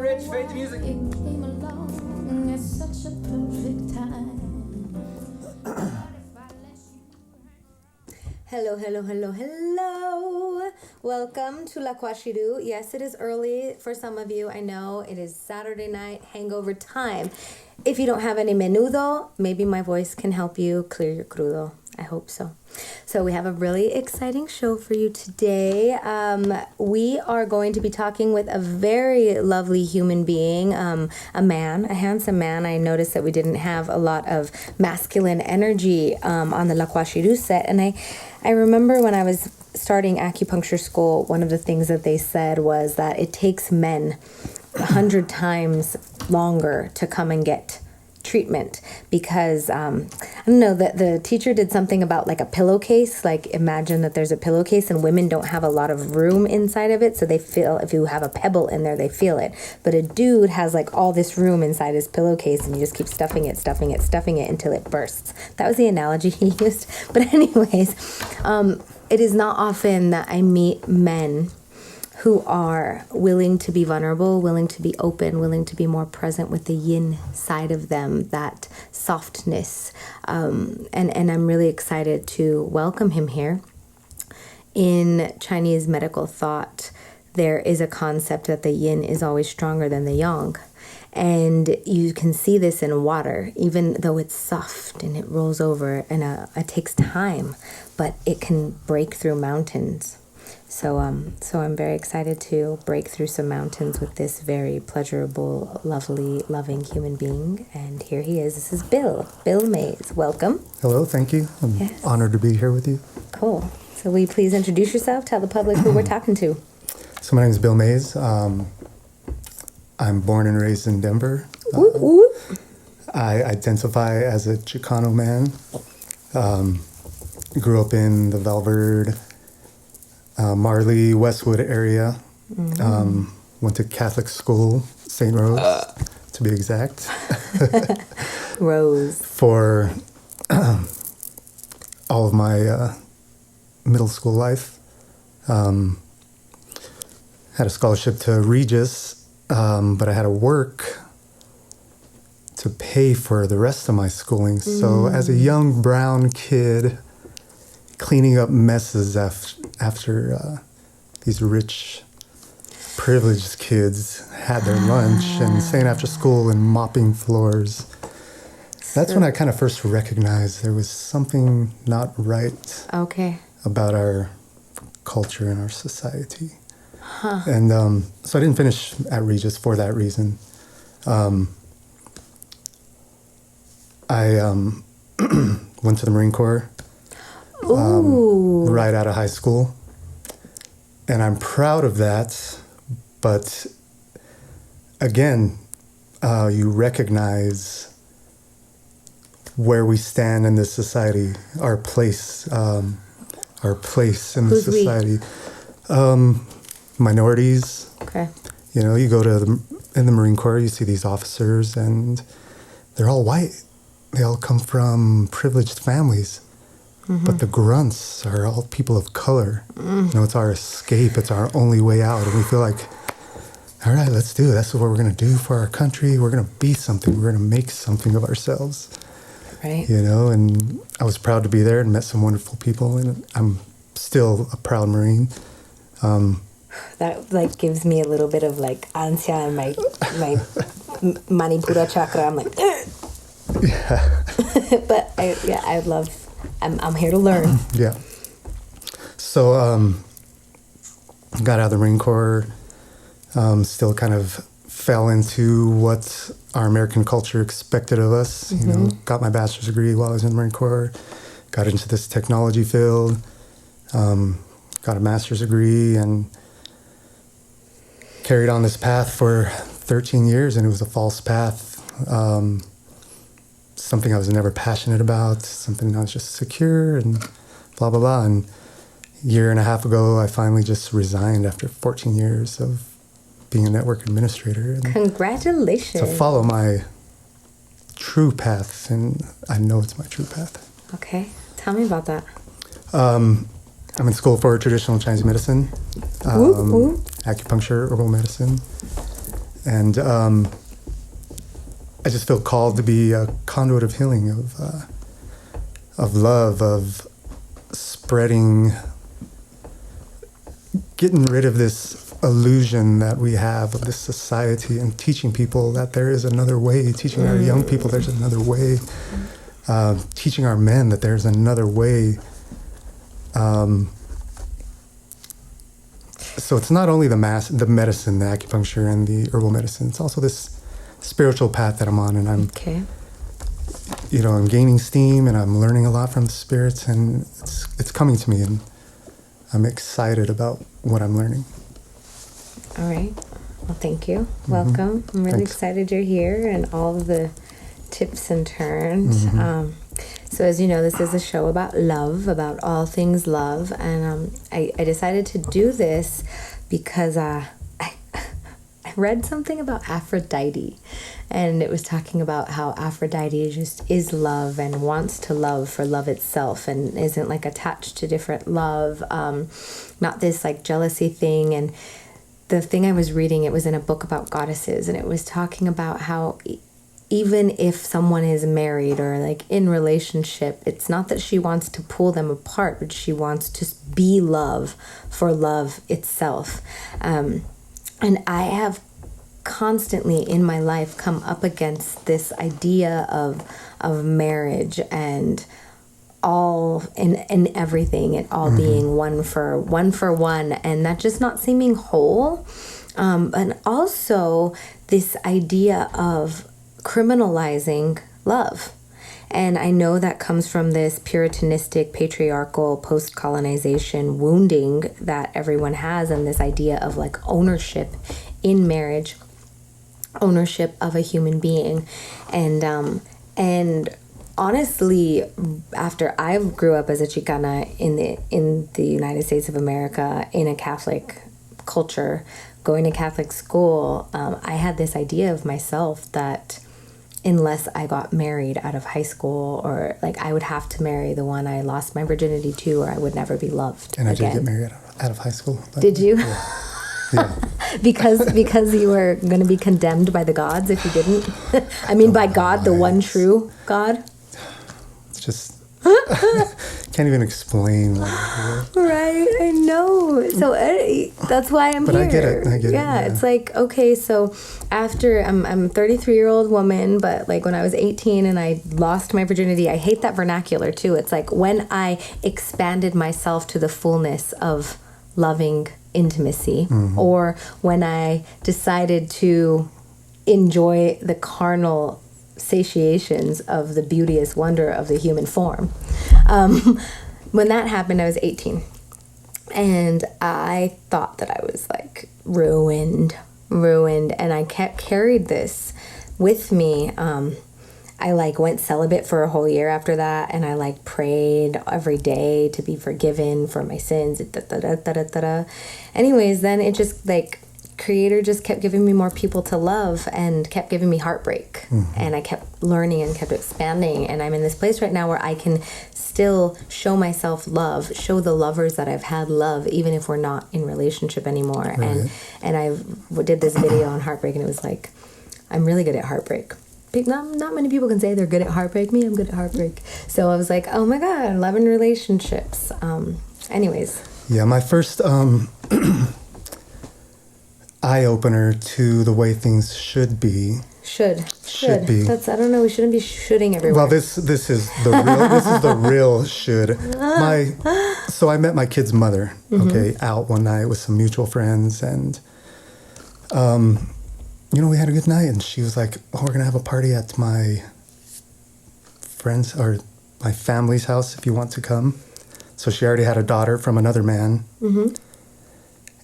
Rich. Fade to music. It came along at such a perfect time. Hello, hello, hello, hello. Welcome to Kwaxiru. Yes, it is early for some of you. I know it is Saturday night hangover time. If you don't have any menudo, maybe my voice can help you clear your crudo. I hope so. So we have a really exciting show for you today. We are going to be talking with a very lovely human being, a handsome man. I noticed that we didn't have a lot of masculine energy on the Kwaxiru set. And I remember when I was starting acupuncture school, one of the things that they said was that it takes men 100 times longer to come and get treatment because I don't know, the teacher did something about like a pillowcase. Like imagine that there's a pillowcase and women don't have a lot of room inside of it, so they feel if you have a pebble in there they feel it, but a dude has like all this room inside his pillowcase and you just keep stuffing it until it bursts. That was the analogy he used. But anyways, it is not often that I meet men who are willing to be vulnerable, willing to be open, willing to be more present with the yin side of them, that softness. And I'm really excited to welcome him here. In Chinese medical thought, there is a concept that the yin is always stronger than the yang. And you can see this in water, even though it's soft and it rolls over and it takes time, but it can break through mountains. So I'm very excited to break through some mountains with this very pleasurable, lovely, loving human being. And here he is. This is Bill Maez. Welcome. Hello, thank you. I'm honored to be here with you. Cool. So will you please introduce yourself? Tell the public who we're talking to. So my name is Bill Maez. I'm born and raised in Denver. I identify as a Chicano man. Grew up in the Valverde, Marley, Westwood area. Went to Catholic school, St. Rose, to be exact. Rose. For all of my middle school life. Had a scholarship to Regis, but I had to work to pay for the rest of my schooling. So as a young brown kid, cleaning up messes after these rich, privileged kids had their lunch and staying after school and mopping floors. That's when I kind of first recognized there was something not right about our culture and our society. And so I didn't finish at Regis for that reason. I went to the Marine Corps. Right out of high school. And I'm proud of that. But again, you recognize where we stand in this society, our place in the society. Minorities. Okay. You know, you go in the Marine Corps, you see these officers and they're all white. They all come from privileged families. But the grunts are all people of color. You know, it's our escape. It's our only way out. And we feel like, all right, let's do it. That's what we're going to do for our country. We're going to be something. We're going to make something of ourselves. Right. You know, and I was proud to be there and met some wonderful people. And I'm still a proud Marine. That like gives me a little bit of like ansia in my Manipura chakra. I'm like, yeah. But I'm here to learn. Yeah. So got out of the Marine Corps, still kind of fell into what our American culture expected of us. You know, got my bachelor's degree while I was in the Marine Corps, got into this technology field, got a master's degree, and carried on this path for 13 years, and it was a false path. Something I was never passionate about, something I was just secure and blah, blah, blah. And a year and a half ago, I finally just resigned after 14 years of being a network administrator. And congratulations. to follow my true path, and I know it's my true path. Okay. Tell me about that. I'm in school for traditional Chinese medicine, acupuncture, herbal medicine. And I just feel called to be a conduit of healing, of love, of spreading, getting rid of this illusion that we have of this society and teaching people that there is another way, teaching our young people there's another way, teaching our men that there's another way. So it's not only the medicine, the acupuncture and the herbal medicine, it's also this spiritual path that I'm on, and I'm I'm gaining steam and I'm learning a lot from the spirits, and it's coming to me, and I'm excited about what I'm learning. All right. Well, thank you. Welcome. I'm really excited you're here and all of the tips and turns. So as you know, this is a show about love, about all things love, and I decided to do this because I read something about Aphrodite, and it was talking about how Aphrodite just is love and wants to love for love itself and isn't like attached to different love, not this like jealousy thing. And the thing I was reading, it was in a book about goddesses, and it was talking about how even if someone is married or like in relationship, it's not that she wants to pull them apart, but she wants to be love for love itself. And I have constantly in my life come up against this idea of marriage and all in everything, it all being one for one, and that just not seeming whole. And also this idea of criminalizing love. And I know that comes from this puritanistic, patriarchal, post-colonization wounding that everyone has, and this idea of like ownership in marriage, ownership of a human being. And honestly, after I grew up as a Chicana in the United States of America, in a Catholic culture, going to Catholic school, I had this idea of myself that unless I got married out of high school, or like I would have to marry the one I lost my virginity to, or I would never be loved and I again. did get married out of high school. Did you? Yeah. because you were going to be condemned by the gods if you didn't? I mean, by God, the one true God? It's just... can't even explain what Right, I know. So that's why I'm here. I get it. Yeah, it's like, okay, so after I'm a 33-year-old woman, but like when I was 18 and I lost my virginity, I hate that vernacular too. It's like when I expanded myself to the fullness of loving intimacy, or when I decided to enjoy the carnal satiations of the beauteous wonder of the human form. When that happened, I was 18, and I thought that I was like ruined, and I carried this with me. I like went celibate for a whole year after that, and I like prayed every day to be forgiven for my sins. Anyways, then it just like Creator just kept giving me more people to love and kept giving me heartbreak, and I kept learning and kept expanding, and I'm in this place right now where I can still show myself love, show the lovers that I've had love, even if we're not in relationship anymore. Right. And I did this video on heartbreak, and it was like, I'm really good at heartbreak. Not many people can say they're good at heartbreak. Me, I'm good at heartbreak. So I was like, oh my God, love and relationships. Anyways. Yeah, my first eye-opener to the way things should be. Should be. That's, I don't know, we shouldn't be shooting everywhere. Well, this is the real this is the real should. So I met my kid's mother, out one night with some mutual friends, and we had a good night, and she was like, "Oh, we're gonna have a party at my friend's or my family's house if you want to come." So she already had a daughter from another man.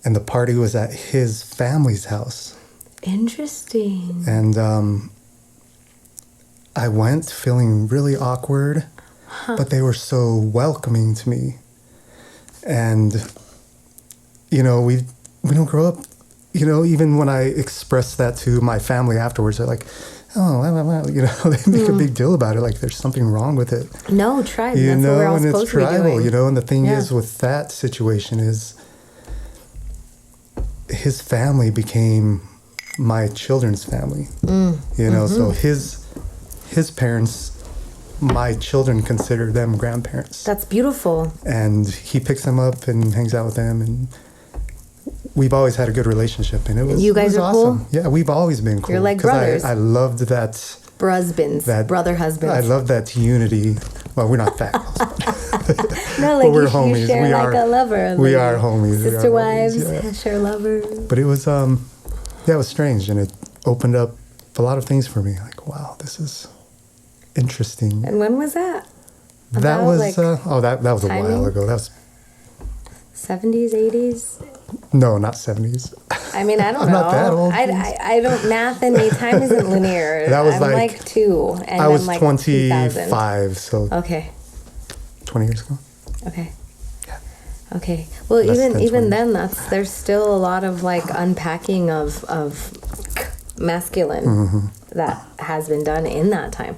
And the party was at his family's house. Interesting. And I went feeling really awkward, but they were so welcoming to me. And, we don't grow up, even when I expressed that to my family afterwards, they're like, oh, they make a big deal about it. Like there's something wrong with it. No, tribe. That's what we're all and supposed it's tribal, to be doing. And the thing is with that situation is his family became my children's family. So his parents, my children consider them grandparents. That's beautiful. And he picks them up and hangs out with them, and we've always had a good relationship. And You guys are awesome. cool? Yeah, we've always been cool. You're like brothers. I loved that. Brother husbands. I love that unity. Well, we're not that close. No, like we're you homies. share We like are- a lover. we like are homies. We are Sister homies, wives yeah. share lovers. But it was, it was strange, and it opened up a lot of things for me. Like, wow, this is interesting. And when was that? That About, was like, that was a timing? while ago. That was 70s, 80s? no, not 70s. I mean, I don't I'm know. not that old, I don't, math and me, time isn't linear. That was I'm like- like 2. And I was I'm like 2000. 25, so Okay. 20 years ago. Okay. Yeah. Okay. Well, Less even than even 20. then, there's still a lot of like unpacking of masculine Mm-hmm. that has been done in that time.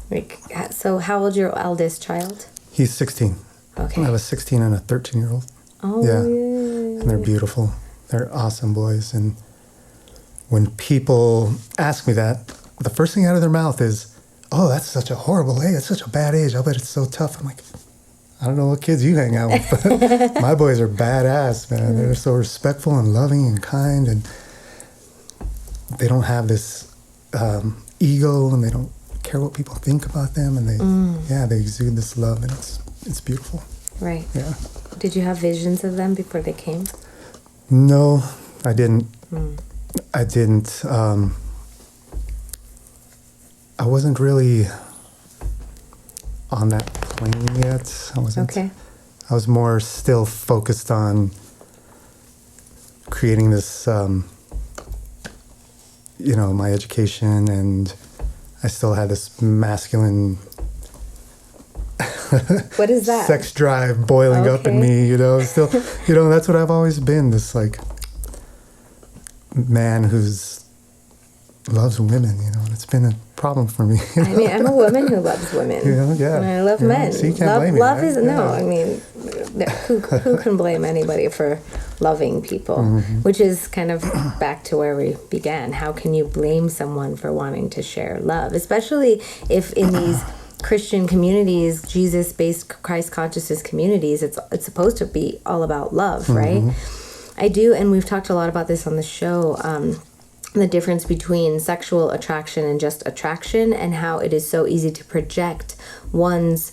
Like, so how old's your eldest child? He's 16. Okay. I have a 16 and a 13-year-old. Oh, Yeah. yeah. And they're beautiful. They're awesome boys. And when people ask me that, the first thing out of their mouth is, "Oh, that's such a horrible age. That's such a bad age. I bet it's so tough." I'm like, I don't know what kids you hang out with, but my boys are badass, man. They're so respectful and loving and kind, and they don't have this ego, and they don't care what people think about them, and they exude this love, and it's beautiful. Right. Yeah. Did you have visions of them before they came? No, I didn't. I didn't. I wasn't really on that plane yet. I wasn't. Okay. I was more still focused on creating this, my education, and I still had this masculine What is that? sex drive boiling up in Okay. me, still, that's what I've always been, this like man who's loves women, and it's been a problem for me. I mean, I'm a woman who loves women. Yeah. And I love Yeah, men. so you can't blame me, love right? is no. Yeah. I mean, who can blame anybody for loving people? Mm-hmm. Which is kind of back to where we began. How can you blame someone for wanting to share love, especially if in these Christian communities, Jesus-based Christ consciousness communities, it's supposed to be all about love, right? I do, and we've talked a lot about this on the show. The difference between sexual attraction and just attraction, and how it is so easy to project one's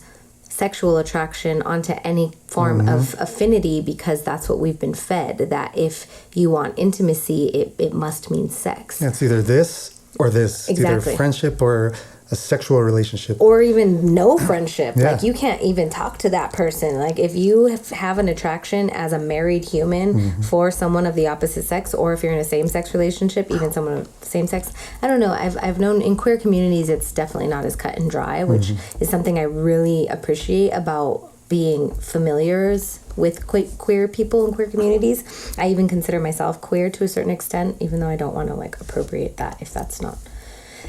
sexual attraction onto any form of affinity, because that's what we've been fed, that if you want intimacy, it must mean sex. Yeah, it's either this or this. It's Exactly. either friendship or a sexual relationship. Or even no friendship. Yeah. Like, you can't even talk to that person. Like, if you have an attraction as a married human for someone of the opposite sex, or if you're in a same-sex relationship, even someone of the same sex, I don't know. I've known in queer communities, it's definitely not as cut and dry, which is something I really appreciate about being familiars with queer people in queer communities. I even consider myself queer to a certain extent, even though I don't want to like appropriate that if that's not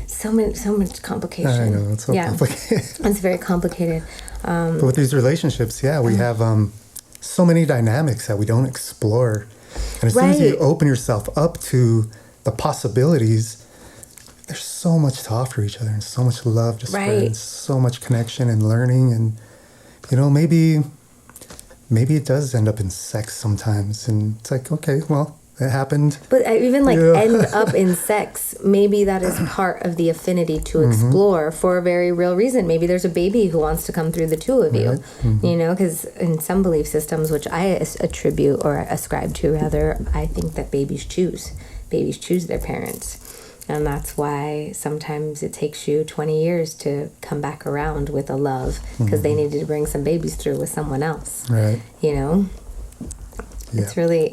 so much complication. I know, it's so complicated. It's very complicated. But with these relationships, we have so many dynamics that we don't explore. And as soon as you Right. open yourself up to the possibilities, there's so much to offer each other, and so much love to spread, Right. and so much connection and learning. And, maybe it does end up in sex sometimes. And it's like, okay, well, it happened. But even like Yeah. end up in sex, maybe that is part of the affinity to explore for a very real reason. Maybe there's a baby who wants to come through the two of you, because in some belief systems, which I attribute or ascribe to rather, I think that babies choose their parents. And that's why sometimes it takes you 20 years to come back around with a love, because they needed to bring some babies through with someone else. Right. Yeah. It's really,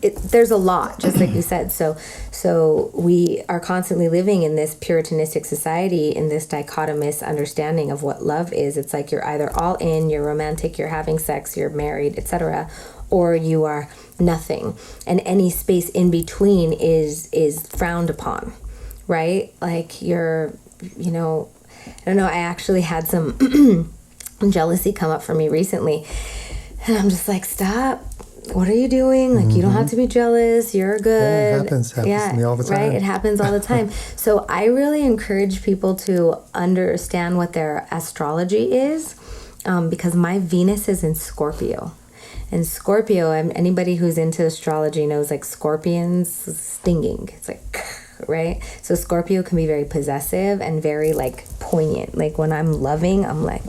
there's a lot, just like you said. So we are constantly living in this puritanistic society, in this dichotomous understanding of what love is. It's like you're either all in, you're romantic, you're having sex, you're married, etc., or you are nothing. And any space in between is frowned upon, right? Like I don't know, I actually had some jealousy come up for me recently. And I'm just like, stop what are you doing? Like, you don't have to be jealous. You're good. Yeah, it happens to me all the time. Right? It happens all the time. So I really encourage people to understand what their astrology is, because my Venus is in Scorpio. And Scorpio, anybody who's into astrology knows, like, scorpions stinging. It's like, right? So Scorpio can be very possessive and very, like, poignant. Like, when I'm loving, I'm like,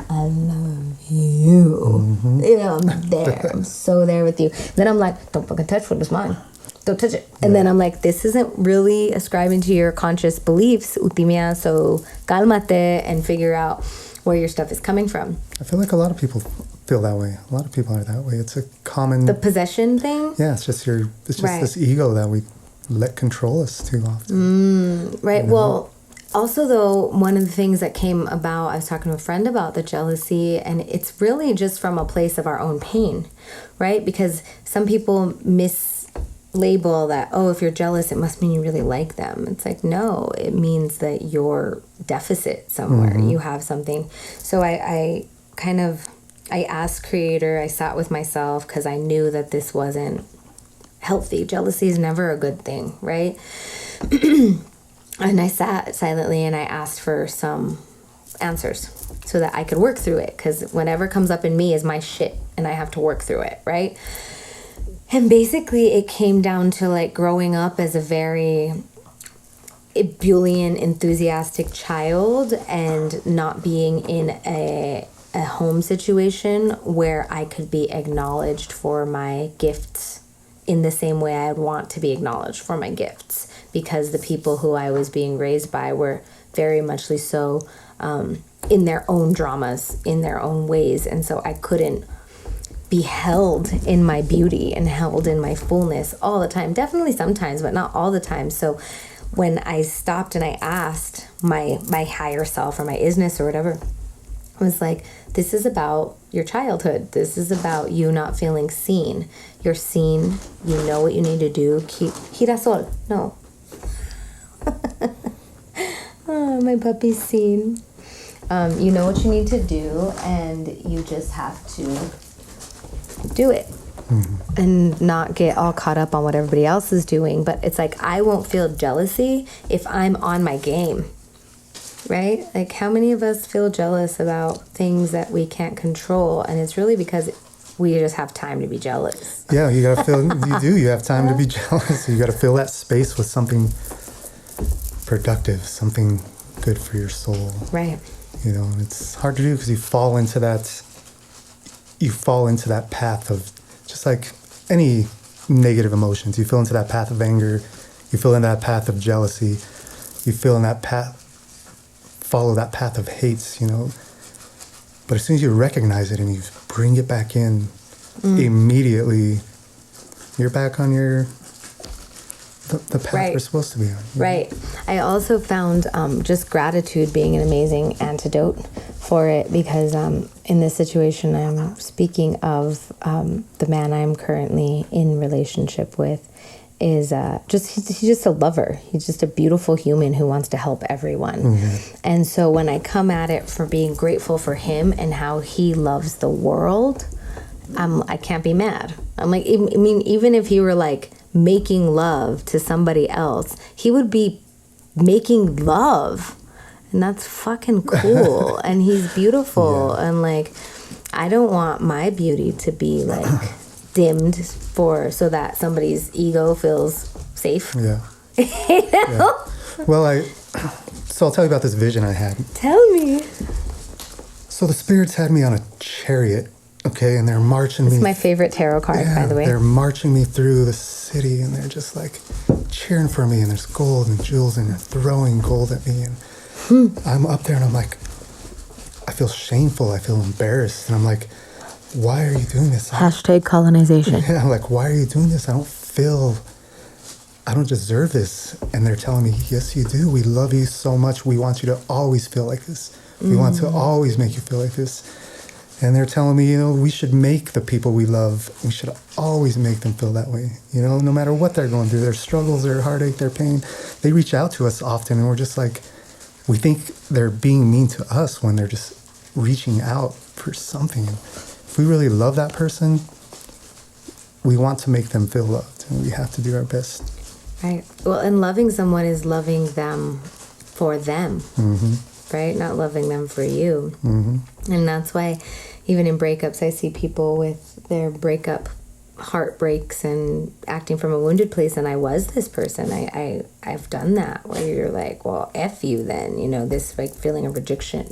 I love you. You know, I'm there. I'm so there with you. Then I'm like, don't fucking touch what is mine. Don't touch it. And then I'm like, this isn't really ascribing to your conscious beliefs, Eutimia, so cálmate and figure out where your stuff is coming from. I feel like a lot of people feel that way. A lot of people are that way. It's a common... The possession thing? Yeah, it's just this ego that we let control us too often. Right. You know? Well, also, though, one of the things that came about, I was talking to a friend about the jealousy, and it's really just from a place of our own pain, right? Because some people mislabel that, oh, if you're jealous, it must mean you really like them. It's like, no, it means that you're deficit somewhere. You have something. So I asked Creator, I sat with myself because I knew that this wasn't healthy. Jealousy is never a good thing, right? And I sat silently and I asked for some answers so that I could work through it, because whatever comes up in me is my shit and I have to work through it, right? And basically it came down to, like, growing up as a very ebullient, enthusiastic child and not being in a home situation where I could be acknowledged for my gifts in the same way I'd want to be acknowledged for my gifts, because the people who I was being raised by were very muchly so in their own dramas, in their own ways. And so I couldn't be held in my beauty and held in my fullness all the time. Definitely sometimes, but not all the time. So when I stopped and I asked my higher self or my isness or whatever, I was like, this is about your childhood. This is about you not feeling seen. You're seen. You know what you need to do. Keep girasol. No. Oh, my puppy's seen. You know what you need to do, and you just have to do it. And not get all caught up on what everybody else is doing. But it's like, I won't feel jealousy if I'm on my game. Right? Like, how many of us feel jealous about things that we can't control? And it's really because we just have time to be jealous. Yeah, you gotta feel, you have time to be jealous. You gotta fill that space with something productive, something good for your soul. Right. You know, and it's hard to do because you fall into that path of, just like any negative emotions, you feel into that path of anger, you feel in that path of jealousy, you feel in that path, follow that path of hates, you know. But as soon as you recognize it and you bring it back in, immediately you're back on the path Right. we're supposed to be on. Right. I also found just gratitude being an amazing antidote for it, because in this situation I'm speaking of, the man I'm currently in relationship with is he's just a lover. He's just a beautiful human who wants to help everyone. And so when I come at it for being grateful for him and how he loves the world, I can't be mad. I'm like, I mean, even if he were like making love to somebody else, he would be making love, and that's fucking cool. And he's beautiful. Yeah. And like, I don't want my beauty to be like dimmed so that somebody's ego feels safe. Yeah. You know? Yeah. Well, so I'll tell you about this vision I had. Tell me. So the spirits had me on a chariot, okay, and they're marching me. It's my favorite tarot card, by the way. They're marching me through the city, and they're just like cheering for me, and there's gold and jewels, and they're throwing gold at me, and I'm up there, and I'm like, I feel shameful, I feel embarrassed, and I'm like, why are you doing this? Hashtag colonization. Yeah, I'm like, why are you doing this? I don't deserve this. And they're telling me, yes, you do. We love you so much. We want you to always feel like this. We want to always make you feel like this. And they're telling me, you know, we should make the people we love, we should always make them feel that way. You know, no matter what they're going through, their struggles, their heartache, their pain, they reach out to us often, and we're just like, we think they're being mean to us when they're just reaching out for something. If we really love that person, we want to make them feel loved, and we have to do our best. Right. Well, and loving someone is loving them for them, right? Not loving them for you. And that's why even in breakups, I see people with their breakup heartbreaks and acting from a wounded place. And I was this person. I've done that, where you're like, well, F you then, you know, this like feeling of rejection,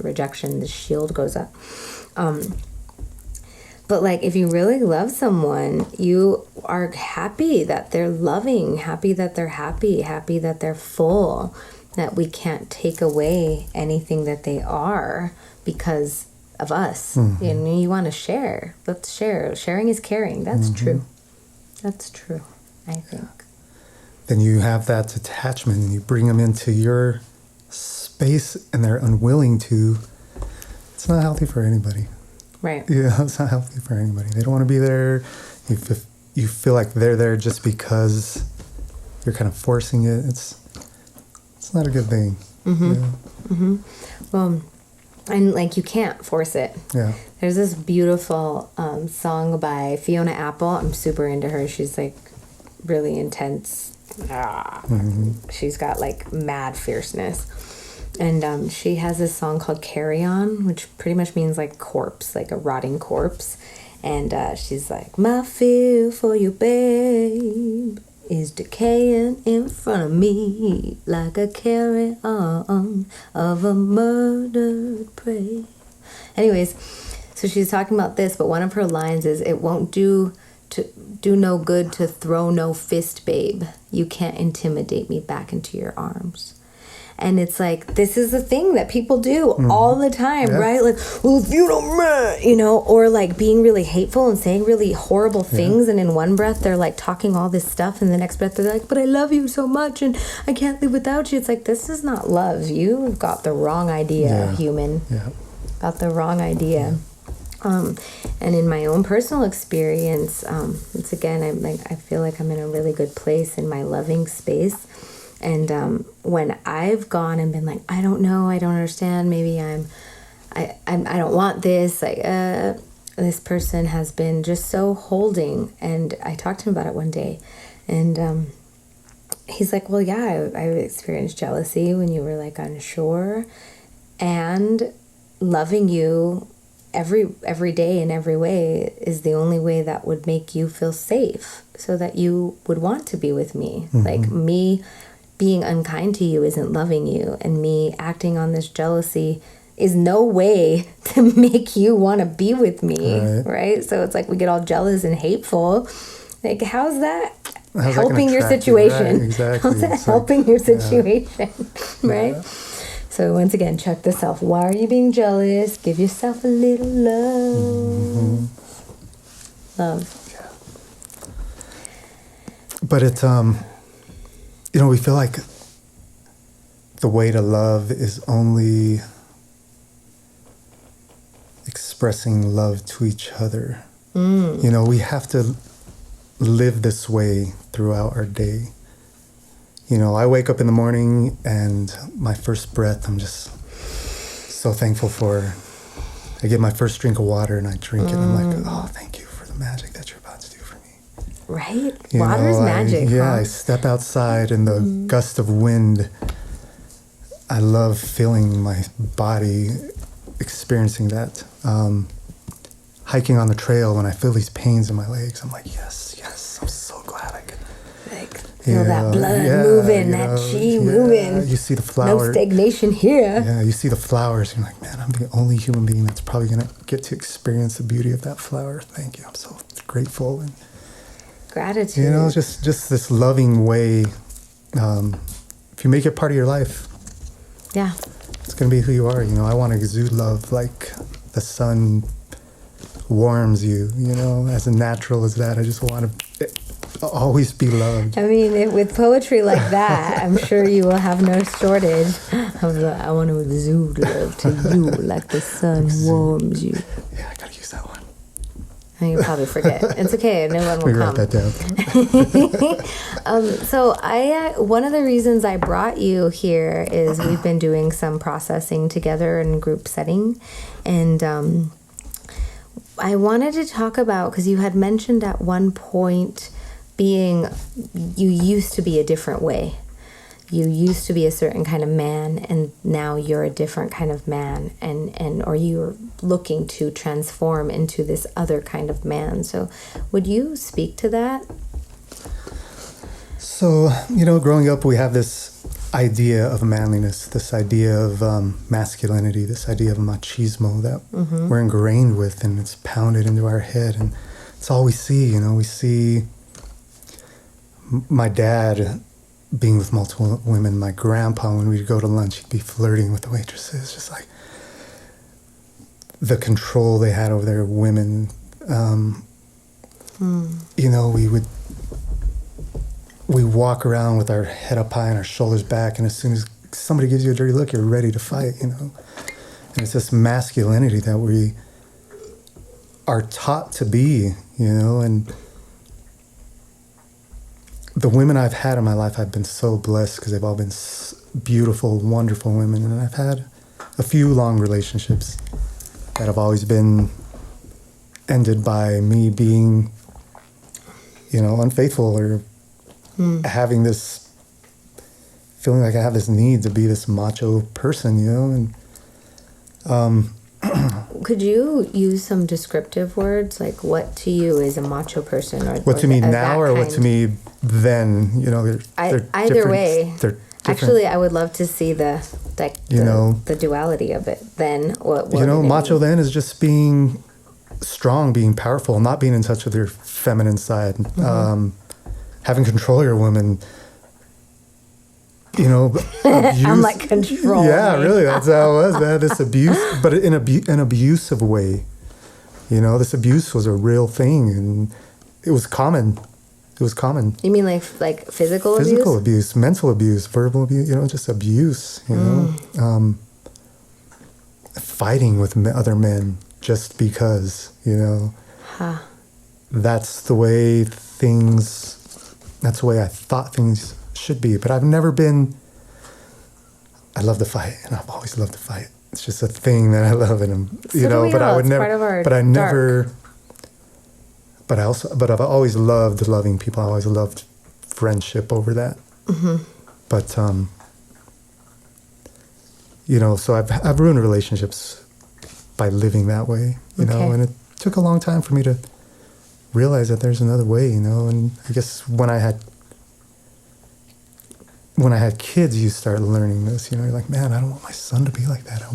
the shield goes up. But like, if you really love someone, you are happy that they're loving, happy that they're happy that they're full, that we can't take away anything that they are because of us. You know, you want to share. Let's share. Sharing is caring. That's true. That's true, I think. Then you have that attachment, and you bring them into your space, and they're unwilling to. It's not healthy for anybody. Right. Yeah, it's not healthy for anybody. They don't want to be there. You feel like they're there just because you're kind of forcing it. It's not a good thing. Well, and like, you can't force it. Yeah. There's this beautiful song by Fiona Apple. I'm super into her. She's like really intense. She's got like mad fierceness. And she has this song called Carry On, which pretty much means like corpse, like a rotting corpse. And she's like, my fear for you, babe, is decaying in front of me like a carry on of a murdered prey. Anyways, so she's talking about this, but one of her lines is, it won't do no good to throw no fist, babe. You can't intimidate me back into your arms. And it's like, this is a thing that people do all the time, right? Like, well, if you don't, you know, or like being really hateful and saying really horrible things. And in one breath, they're like talking all this stuff. And the next breath, they're like, but I love you so much and I can't live without you. It's like, this is not love. You've got the wrong idea, human. Yeah. Got the wrong idea. And in my own personal experience, it's again, I feel like I'm in a really good place in my loving space. And when I've gone and been like, I don't know, I don't understand, maybe I don't want this, like this person has been just so holding. And I talked to him about it one day, and he's like, well, yeah, I experienced jealousy when you were like unsure, and loving you every day in every way is the only way that would make you feel safe, so that you would want to be with me. Like, me being unkind to you isn't loving you, and me acting on this jealousy is no way to make you want to be with me, right? So it's like we get all jealous and hateful. Like, how's that helping your situation? Right, exactly. How's that helping your situation, right? So once again, check this out. Why are you being jealous? Give yourself a little love. Love. But it's you know, we feel like the way to love is only expressing love to each other. You know, we have to live this way throughout our day. You know, I wake up in the morning and my first breath, I'm just so thankful for. I get my first drink of water and I drink it. And I'm like, oh, thank you for the magic that you're about to do for me. Right? You Water's know, magic. I step outside in the gust of wind. I love feeling my body, experiencing that. Hiking on the trail, when I feel these pains in my legs, I'm like, yes, I'm so glad I could. Like, feel that blood moving, that chi moving. You see the flower. No stagnation here. Yeah, you see the flowers. And you're like, man, I'm the only human being that's probably going to get to experience the beauty of that flower. Thank you. I'm so grateful. And gratitude. you know, just this loving way. If you make it part of your life, it's going to be who you are. You know, I want to exude love like the sun warms you, you know, as natural as that. I just want to always be loved. I mean, with poetry like that, I'm sure you will have no shortage of the, I want to exude love to you like the sun warms you. Yeah, I got to use that one. And you'll probably forget. It's okay. No one will come. Write that down. So one of the reasons I brought you here is we've been doing some processing together in group setting. And I wanted to talk about, because you had mentioned at one point you used to be a different way. You used to be a certain kind of man, and now you're a different kind of man, or you're looking to transform into this other kind of man. So would you speak to that? So, growing up, we have this idea of manliness, this idea of masculinity, this idea of machismo that we're ingrained with, and it's pounded into our head, and it's all we see. We see my dad being with multiple women, my grandpa, when we'd go to lunch, he'd be flirting with the waitresses, just like the control they had over their women. We walk around with our head up high and our shoulders back, and as soon as somebody gives you a dirty look, you're ready to fight, And it's this masculinity that we are taught to be, and the women I've had in my life, I've been so blessed because they've all been beautiful, wonderful women, and I've had a few long relationships that have always been ended by me being, unfaithful or having this feeling like I have this need to be this macho person, and could you use some descriptive words, like what to you is a macho person, or what to me now, or what to me then? They're either way. They're different. Actually, I would love to see the duality of it. Then what macho then is just being strong, being powerful, not being in touch with your feminine side, having control of your woman. Abuse. I'm like, control. Yeah, really, that's how it was. They had this abuse, but in an abusive way. This abuse was a real thing, and it was common. It was common. You mean like physical abuse? Physical abuse, mental abuse, verbal abuse. Just abuse. Fighting with other men just because. That's the way things. That's the way I thought things should be, but I've never been. I love to fight, and I've always loved to fight. It's just a thing that I love, and but I would never. But I never. But I've always loved loving people. I always loved friendship over that. But so I've ruined relationships by living that way, and it took a long time for me to realize that there's another way, and I guess when I had kids, you start learning this, you're like, man, I don't want my son to be like that. I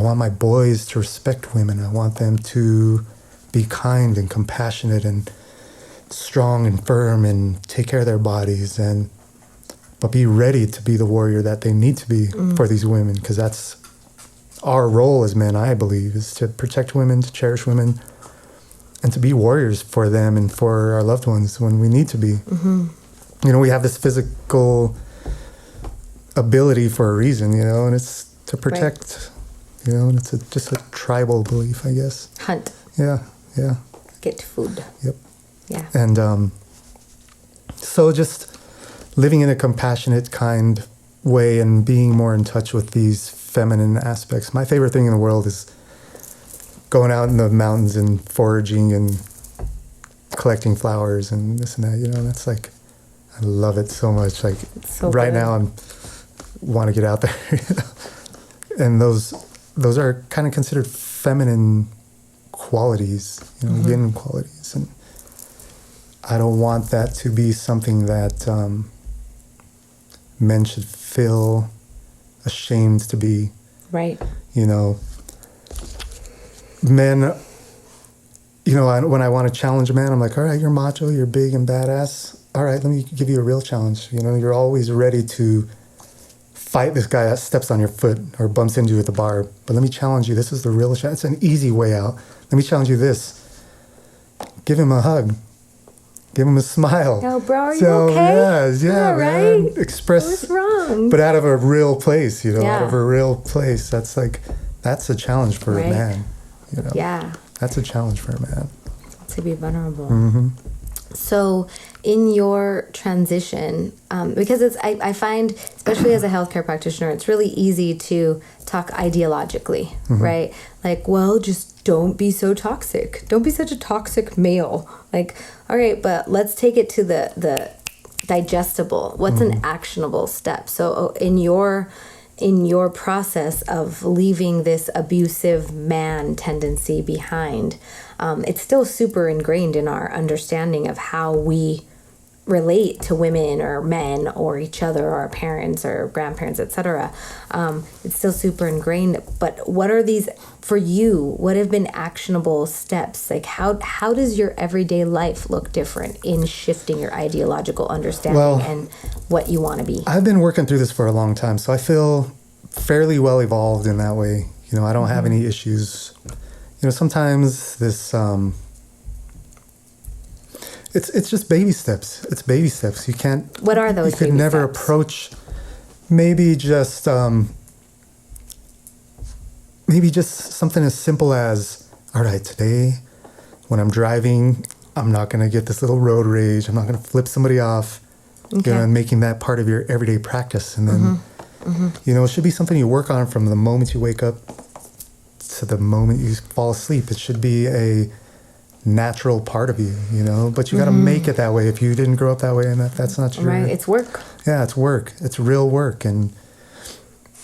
want my boys to respect women. I want them to be kind and compassionate and strong and firm and take care of their bodies, but be ready to be the warrior that they need to be for these women, because that's our role as men, I believe, is to protect women, to cherish women, and to be warriors for them and for our loved ones when we need to be. We have this physical ability for a reason, and it's to protect, and it's just a tribal belief, I guess. Hunt. Yeah. Get food. Yep. Yeah. And so just living in a compassionate, kind way and being more in touch with these feminine aspects. My favorite thing in the world is going out in the mountains and foraging and collecting flowers and this and that, that's like, I love it so much. Like so right good. now I want to get out there, and those are kind of considered feminine qualities, yin qualities. And I don't want that to be something that men should feel ashamed to be. Right. Men, when I want to challenge a man, I'm like, all right, you're macho, you're big and badass. All right, let me give you a real challenge. You're always ready to fight this guy that steps on your foot or bumps into you at the bar. But let me challenge you. This is the real challenge. It's an easy way out. Let me challenge you this. Give him a hug. Give him a smile. Yo, bro, are you okay? Yeah, all man. right. Express. What's wrong? But out of a real place, Yeah. out of a real place. That's a challenge for a man. Yeah. That's a challenge for a man. To be vulnerable. So in your transition, because I find, especially as a healthcare practitioner, it's really easy to talk ideologically, right? Like, well, just don't be so toxic. Don't be such a toxic male. Like, all right, but let's take it to the digestible. What's an actionable step? So in your process of leaving this abusive man tendency behind, it's still super ingrained in our understanding of how we relate to women or men or each other or our parents or grandparents, etc. It's still super ingrained. But what are these for you? What have been actionable steps? Like how does your everyday life look different in shifting your ideological understanding and what you want to be? I've been working through this for a long time, so I feel fairly well evolved in that way. You know, I don't have any issues. You know, sometimes this, it's just baby steps. It's baby steps. You can't. What are those? You could baby never steps? approach. Maybe just something as simple as, all right, today when I'm driving, I'm not going to get this little road rage. I'm not going to flip somebody off. Okay. You know, and making that part of your everyday practice, and then. You know, it should be something you work on from the moment you wake up to the moment you fall asleep. It should be a natural part of you, you know, but you got to make it that way. If you didn't grow up that way, and that's not your... Right, it's work. Yeah, it's work. It's real work. And,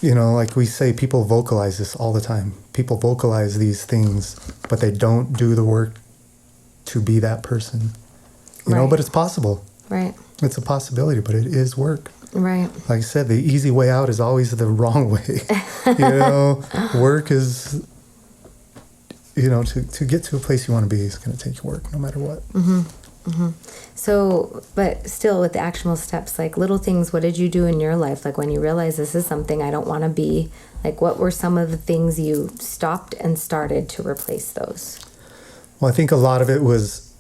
you know, like we say, people vocalize this all the time. People vocalize these things, but they don't do the work to be that person, you know, but it's possible. Right. It's a possibility, but it is work. Right. Like I said, the easy way out is always the wrong way. You know, work is, you know, to get to a place you want to be is going to take work no matter what. So, but still with the actionable steps, like little things, what did you do in your life? Like when you realized this is something I don't want to be, like what were some of the things you stopped and started to replace those? Well, I think a lot of it was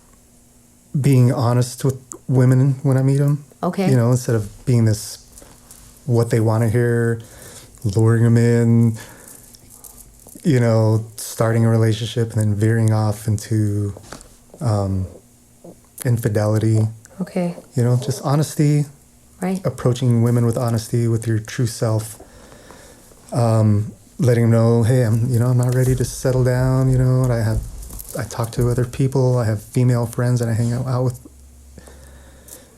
being honest with women when I meet them. Okay. You know, instead of being this, what they want to hear, luring them in, you know, starting a relationship and then veering off into infidelity. Okay. You know, just honesty. Right. Approaching women with honesty, with your true self. Letting them know, hey, I'm not ready to settle down. You know, I talk to other people. I have female friends that I hang out with.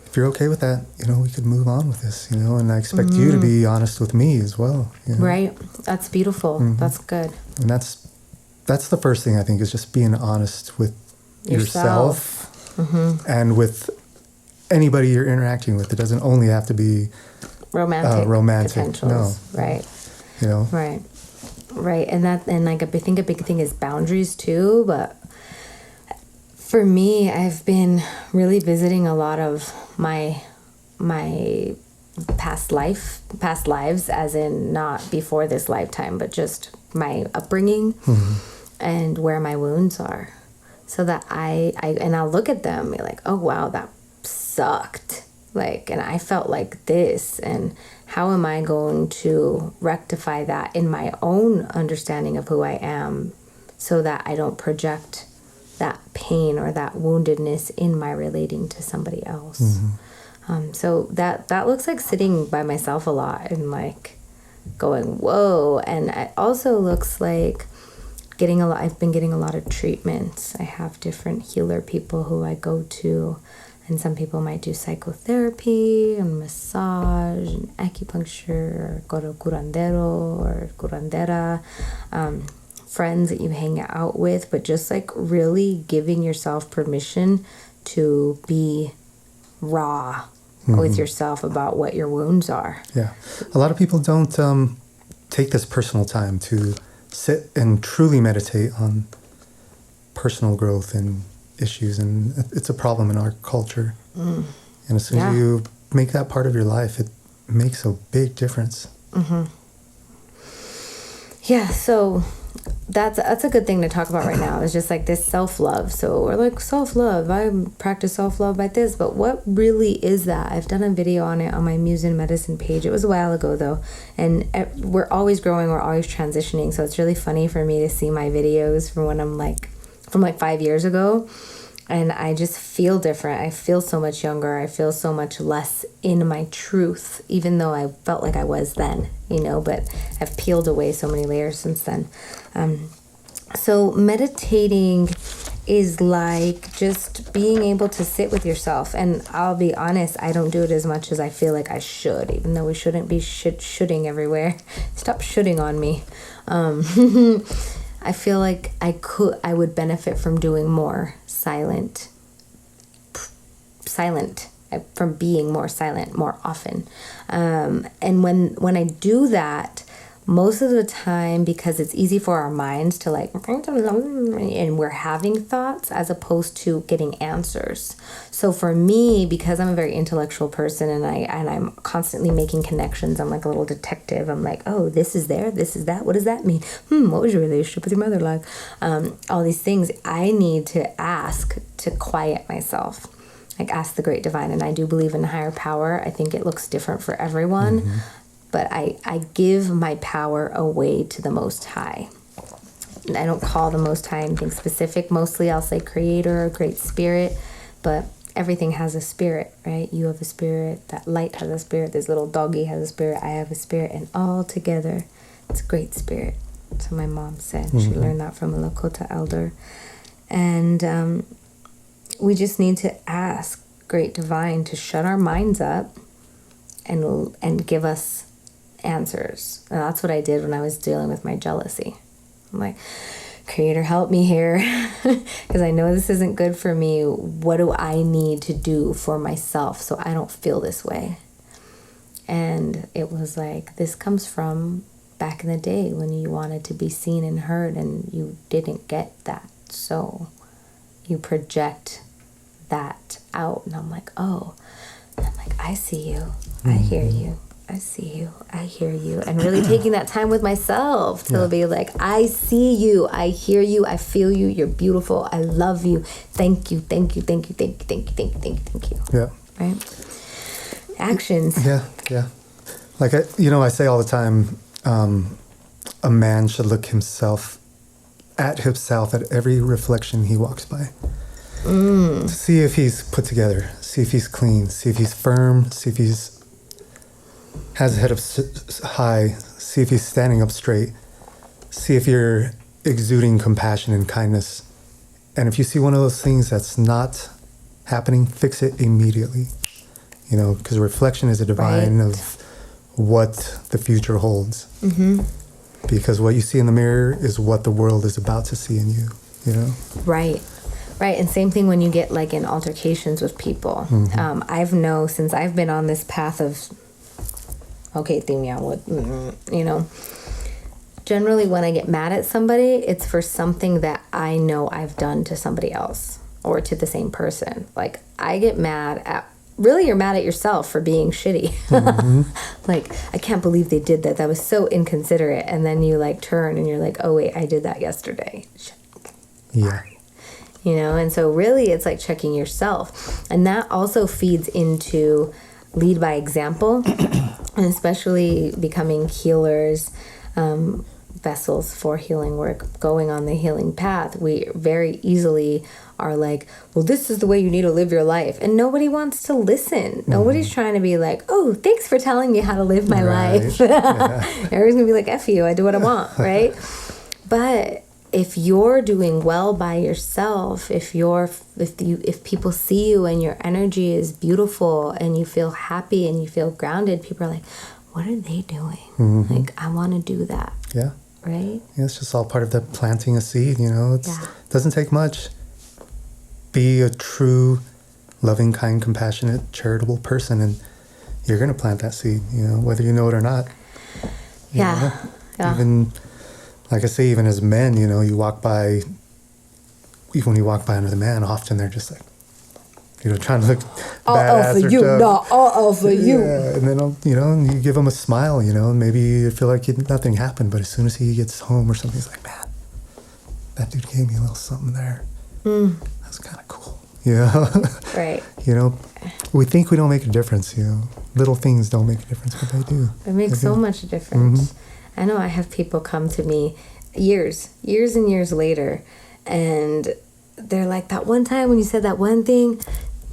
If you're okay with that, you know, we could move on with this, you know, and I expect you to be honest with me as well. You know? Right. That's beautiful. That's good. And that's the first thing I think is just being honest with yourself and with anybody you're interacting with. It doesn't only have to be romantic potentials. No. Right. You know. Right. Right. And like I think a big thing is boundaries too, but for me, I've been really visiting a lot of my past lives, as in not before this lifetime, but just my upbringing and where my wounds are, so that I'll look at them and be like, oh wow, that sucked, like, and I felt like this, and how am I going to rectify that in my own understanding of who I am, so that I don't project that pain or that woundedness in my relating to somebody else. So that looks like sitting by myself a lot and like going, whoa. And it also looks like I've been getting a lot of treatments. I have different healer people who I go to, and some people might do psychotherapy and massage and acupuncture, or go to curandero or curandera, friends that you hang out with, but just like really giving yourself permission to be raw with yourself about what your wounds are. Yeah. A lot of people don't take this personal time to sit and truly meditate on personal growth and issues, and it's a problem in our culture. And as soon as you make that part of your life, it makes a big difference. Yeah, so that's a good thing to talk about right now. It's just like this self-love. So we're like, self-love, I practice self-love by this, but what really is that? I've done a video on it on my Muse in Medicine page. It was a while ago though, and we're always growing, we're always transitioning, so it's really funny for me to see my videos from when I'm like, from like 5 years ago, And I just feel different. I feel so much younger. I feel so much less in my truth, even though I felt like I was then, but I've peeled away so many layers since then. So meditating is like just being able to sit with yourself. And I'll be honest, I don't do it as much as I feel like I should, even though we shouldn't be shooting everywhere. Stop shooting on me. I feel like I would benefit from doing more from being more silent more often. And when I do that, most of the time, because it's easy for our minds to and we're having thoughts as opposed to getting answers. So for me, because I'm a very intellectual person and I'm constantly making connections, I'm like a little detective. I'm like, oh, this is there, this is that. What does that mean? What was your relationship with your mother like? All these things I need to ask to quiet myself. Like ask the great divine. And I do believe in higher power. I think it looks different for everyone. Mm-hmm. But I give my power away to the Most High. And I don't call the Most High anything specific. Mostly I'll say Creator or Great Spirit. But everything has a spirit, right? You have a spirit. That light has a spirit. This little doggy has a spirit. I have a spirit. And all together, it's a great spirit. So my mom said. Mm-hmm. She learned that from a Lakota elder. And we just need to ask Great Divine to shut our minds up and give us answers. And that's what I did when I was dealing with my jealousy. I'm like, Creator, help me here, because I know this isn't good for me. What do I need to do for myself so I don't feel this way? And it was like, this comes from back in the day when you wanted to be seen and heard and you didn't get that. So you project that out. And I'm like, oh. And I'm like, I see you. I hear you. I see you. I hear you. And really taking that time with myself to be like, I see you. I hear you. I feel you. You're beautiful. I love you. Thank you. Thank you. Thank you. Thank you. Thank you. Thank you. Thank you. Thank you. Yeah. Right? Actions. Yeah. Yeah. Like, I say all the time, a man should look at himself at every reflection he walks by. To see if he's put together, see if he's clean, see if he's firm, see if he's has a head up high, see if he's standing up straight, see if you're exuding compassion and kindness. And if you see one of those things that's not happening, fix it immediately. Because reflection is a divine of what the future holds. Mm-hmm. Because what you see in the mirror is what the world is about to see in you, Right. Right, and same thing when you get like in altercations with people. Mm-hmm. I've known since I've been on this path of, okay, Eutimia, generally when I get mad at somebody, it's for something that I know I've done to somebody else or to the same person. Like I get mad at, really you're mad at yourself for being shitty. Mm-hmm. Like, I can't believe they did that. That was so inconsiderate. And then you like turn and you're like, oh wait, I did that yesterday. Yeah. And so really it's like checking yourself. And that also feeds into lead by example, and especially becoming healers, vessels for healing work, going on the healing path. We very easily are like, well, this is the way you need to live your life. And nobody wants to listen. Mm-hmm. Nobody's trying to be like, oh, thanks for telling me how to live my life. Yeah. Everybody's going to be like, F you, I do what I want, right? But if you're doing well by yourself, if people see you and your energy is beautiful and you feel happy and you feel grounded, people are like, what are they doing? Mm-hmm. Like, I want to do that. Yeah. Right? Yeah, it's just all part of the planting a seed, It doesn't take much. Be a true, loving, kind, compassionate, charitable person, and you're going to plant that seed, whether you know it or not. Yeah. Even, like I say, even as men, you walk by, even when you walk by another man, often they're just like, trying to look badass for you, no, all for you. Yeah, and then, you give them a smile, and maybe you feel like nothing happened, but as soon as he gets home or something, he's like, man, that dude gave me a little something there. That's kind of cool. Right. We think we don't make a difference, Little things don't make a difference, but they do. It makes so much difference. Mm-hmm. I know I have people come to me years and years later, and they're like, that one time when you said that one thing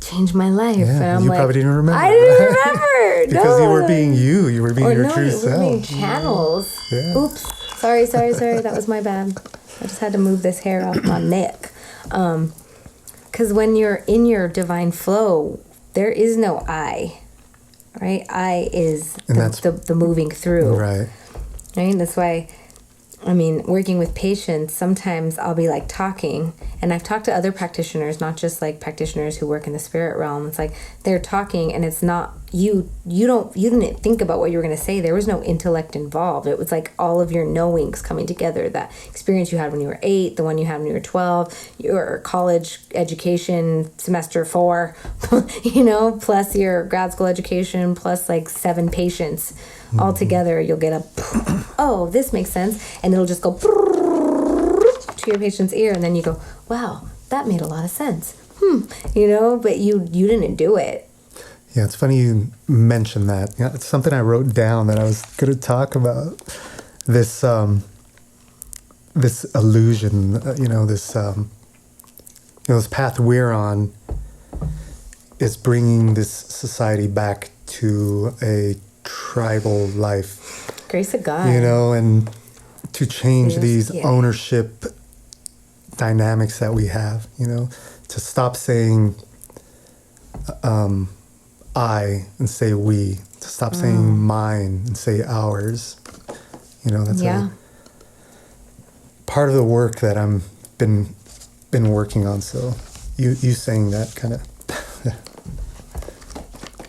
changed my life. Yeah, and I'm you like, probably didn't remember. I didn't remember. Because no. you were being you. You were being Or your no, true you self. were being channels. Yeah. Oops. Sorry. That was my bad. I just had to move this hair off my neck. Because when you're in your divine flow, there is no I, right? I is the moving through. Right. Right? That's why, I mean, working with patients, sometimes I'll be like talking, and I've talked to other practitioners, not just like practitioners who work in the spirit realm. It's like they're talking and it's not, you didn't think about what you were going to say. There was no intellect involved. It was like all of your knowings coming together. That experience you had when you were 8, the one you had when you were 12, your college education, semester 4, plus your grad school education, plus like 7 patients. All together, you'll get a, oh, this makes sense. And it'll just go to your patient's ear. And then you go, wow, that made a lot of sense. But you didn't do it. Yeah, it's funny you mentioned that. Yeah, it's something I wrote down that I was going to talk about. This this illusion, this path we're on is bringing this society back to a tribal life. Grace of God. And to change these Yeah. ownership dynamics that we have, to stop saying I and say we, to stop saying mine and say ours. That's a part of the work that I'm been working on. So you saying that kind of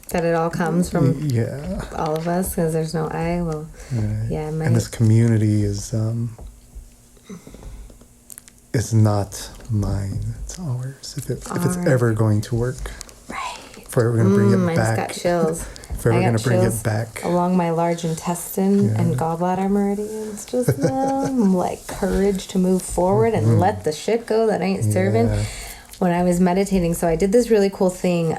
that it all comes from yeah, all of us, because there's no I. Well, right. yeah, And this community is not mine; it's ours. If it's ever going to work, right. if we're going to bring it I back, just got chills. if we're I going got to bring chills it back, along my large intestine and gallbladder meridians. Just like courage to move forward and let the shit go that ain't serving. Yeah. When I was meditating, so I did this really cool thing.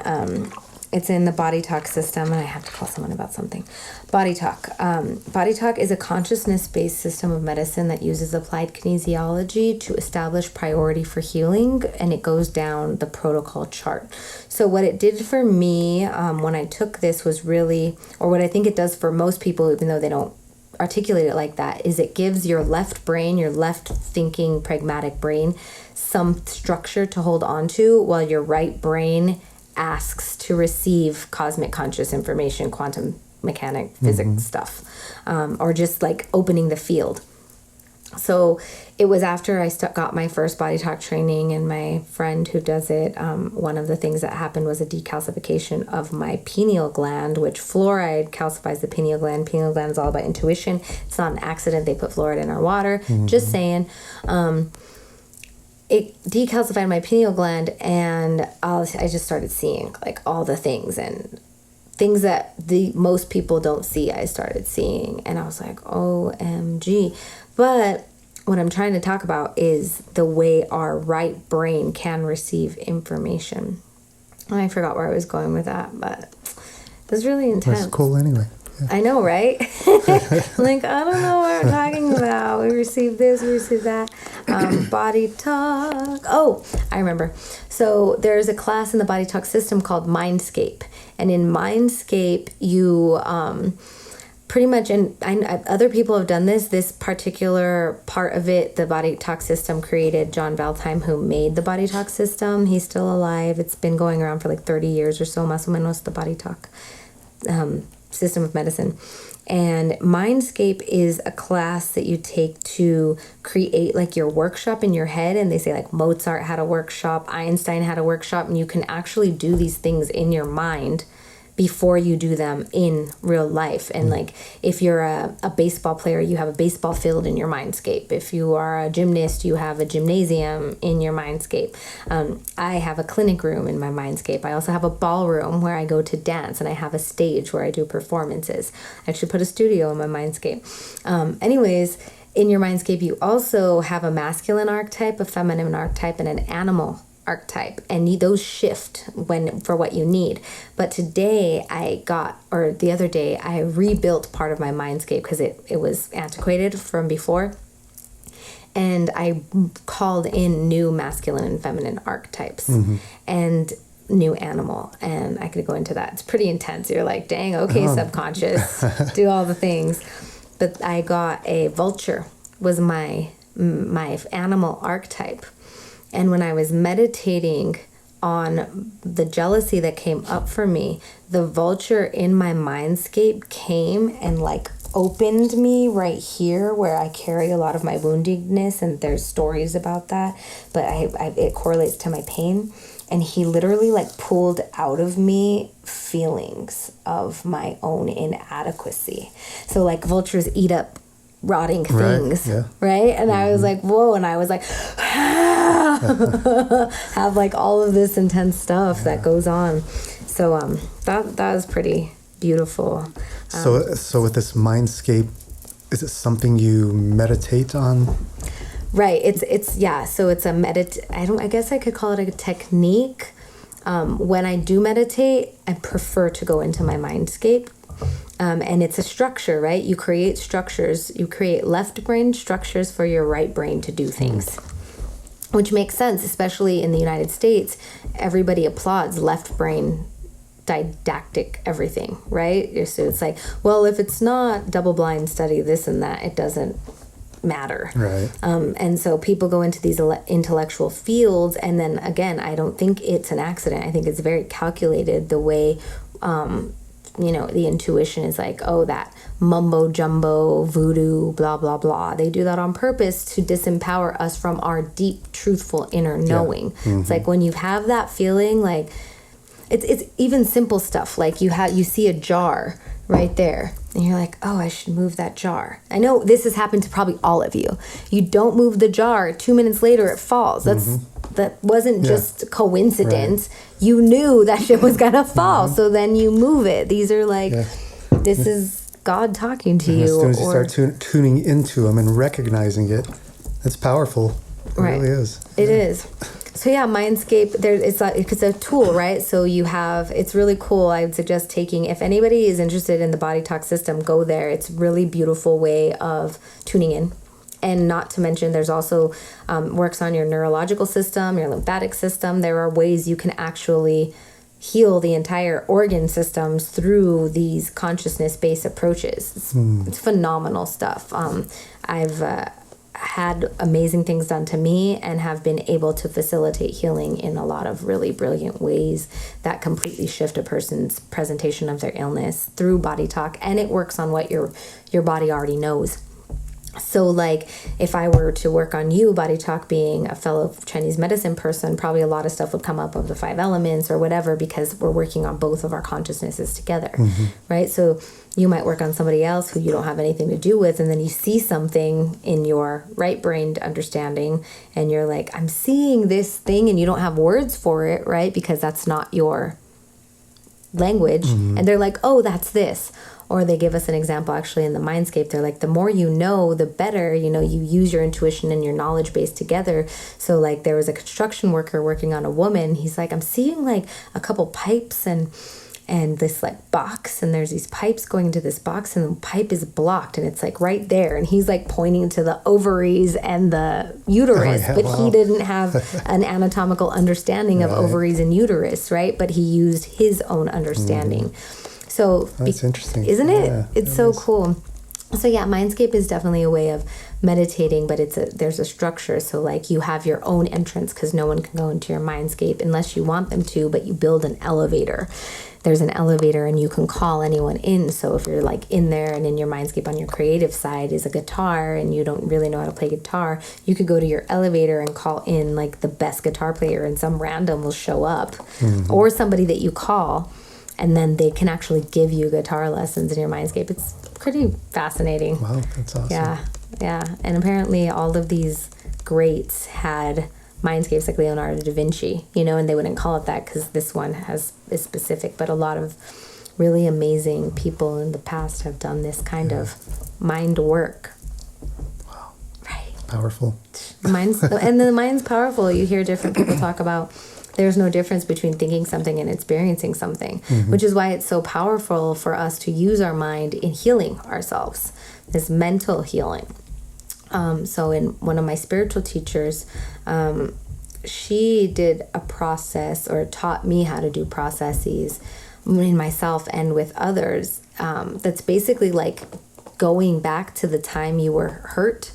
It's in the body talk system, and I have to call someone about something. Body talk. Body talk is a consciousness-based system of medicine that uses applied kinesiology to establish priority for healing, and it goes down the protocol chart. So what it did for me when I took this was really, or what I think it does for most people, even though they don't articulate it like that, is it gives your left brain, your left thinking pragmatic brain, some structure to hold on to, while your right brain asks to receive cosmic conscious information, quantum mechanic, physics stuff, or just like opening the field. So it was after I got my first body talk training, and my friend who does it, one of the things that happened was a decalcification of my pineal gland, which fluoride calcifies the pineal gland. Pineal gland is all about intuition. It's not an accident they put fluoride in our water. Just saying. It decalcified my pineal gland, and I just started seeing like all the things, and things that most people don't see, I started seeing, and I was like, OMG. But what I'm trying to talk about is the way our right brain can receive information. And I forgot where I was going with that, but it was really intense. that's cool anyway. Yeah. I know, right? Like, I don't know what we're talking about. We received this, we received that. Body talk. Oh, I remember. So there's a class in the body talk system called Mindscape. And in Mindscape, you pretty much, and other people have done this particular part of it, the body talk system created John Valtheim, who made the body talk system. He's still alive. It's been going around for like 30 years or so, más o menos, the body talk system of medicine. And Mindscape is a class that you take to create like your workshop in your head. And they say like Mozart had a workshop, Einstein had a workshop, and you can actually do these things in your mind before you do them in real life. And like if you're a baseball player, you have a baseball field in your mindscape. If you are a gymnast, you have a gymnasium in your mindscape. I have a clinic room in my mindscape. I also have a ballroom where I go to dance, and I have a stage where I do performances. I actually put a studio in my mindscape. Anyways, in your mindscape, you also have a masculine archetype, a feminine archetype, and an animal archetype, and those shift for what you need. But today the other day I rebuilt part of my mindscape because it was antiquated from before, and I called in new masculine and feminine archetypes and new animal, and I could go into that. It's pretty intense. You're like, dang, okay, subconscious, do all the things. But I got a vulture was my animal archetype, and when I was meditating on the jealousy that came up for me, the vulture in my mindscape came and like opened me right here where I carry a lot of my woundedness, and there's stories about that, but it correlates to my pain. And he literally like pulled out of me feelings of my own inadequacy. So like vultures eat up rotting things, right? And I was like, whoa, and I was like, have like all of this intense stuff that goes on. So that was pretty beautiful. So with this mindscape, is it something you meditate on? Right. It's yeah. So it's a I guess I could call it a technique. When I do meditate, I prefer to go into my mindscape. And it's a structure, right? You create structures. You create left brain structures for your right brain to do things, which makes sense, especially in the United States. Everybody applauds left brain didactic everything, right? So it's like, well, if it's not double-blind study, this and that, it doesn't matter. Right. And so people go into these intellectual fields, and then again, I don't think it's an accident. I think it's very calculated the way, the intuition is like, oh, that mumbo jumbo voodoo, blah, blah, blah. They do that on purpose to disempower us from our deep, truthful inner knowing. It's like when you have that feeling, like it's even simple stuff. Like you see a jar right there, and you're like, oh, I should move that jar. I know this has happened to probably all of you. You don't move the jar, 2 minutes later it falls. That wasn't just coincidence. Right. You knew that shit was gonna fall, so then you move it. These are like, this is God talking to you. As soon as you start tuning into them and recognizing it, it's powerful. It really is. It is. So yeah, Mindscape, it's a tool, right? So it's really cool. I would suggest if anybody is interested in the Body Talk system, go there. It's a really beautiful way of tuning in. And not to mention, there's also works on your neurological system, your lymphatic system. There are ways you can actually heal the entire organ systems through these consciousness-based approaches. It's phenomenal stuff. I've had amazing things done to me and have been able to facilitate healing in a lot of really brilliant ways that completely shift a person's presentation of their illness through Body Talk. And it works on what your body already knows. So like if I were to work on you, Body Talk, being a fellow Chinese medicine person, probably a lot of stuff would come up of the 5 elements or whatever, because we're working on both of our consciousnesses together, right? So you might work on somebody else who you don't have anything to do with, and then you see something in your right brain understanding, and you're like, I'm seeing this thing, and you don't have words for it, right? Because that's not your language. And they're like, oh, that's this. Or they give us an example actually in the Mindscape. They're like, the more you know, the better, you use your intuition and your knowledge base together. So like there was a construction worker working on a woman. He's like, I'm seeing like a couple pipes and this like box, and there's these pipes going into this box, and the pipe is blocked, and it's like right there. And he's like pointing to the ovaries and the uterus, he didn't have an anatomical understanding of ovaries and uterus, right? But he used his own understanding. So that's interesting, isn't it? Yeah, it's so cool. So yeah, Mindscape is definitely a way of meditating, but there's a structure. So like you have your own entrance, because no one can go into your Mindscape unless you want them to, but you build an elevator. There's an elevator, and you can call anyone in. So if you're like in there, and in your Mindscape on your creative side is a guitar, and you don't really know how to play guitar, you could go to your elevator and call in like the best guitar player, and some random will show up, or somebody that you call, and then they can actually give you guitar lessons in your Mindscape. It's pretty fascinating. Wow, that's awesome. Yeah. And apparently all of these greats had Mindscapes, like Leonardo da Vinci, and they wouldn't call it that because this one is specific, but a lot of really amazing people in the past have done this kind of mind work. Wow. Right. Powerful. And the mind's powerful. You hear different people talk about there's no difference between thinking something and experiencing something, which is why it's so powerful for us to use our mind in healing ourselves, this mental healing. So in one of my spiritual teachers, she did a process or taught me how to do processes in myself and with others. That's basically like going back to the time you were hurt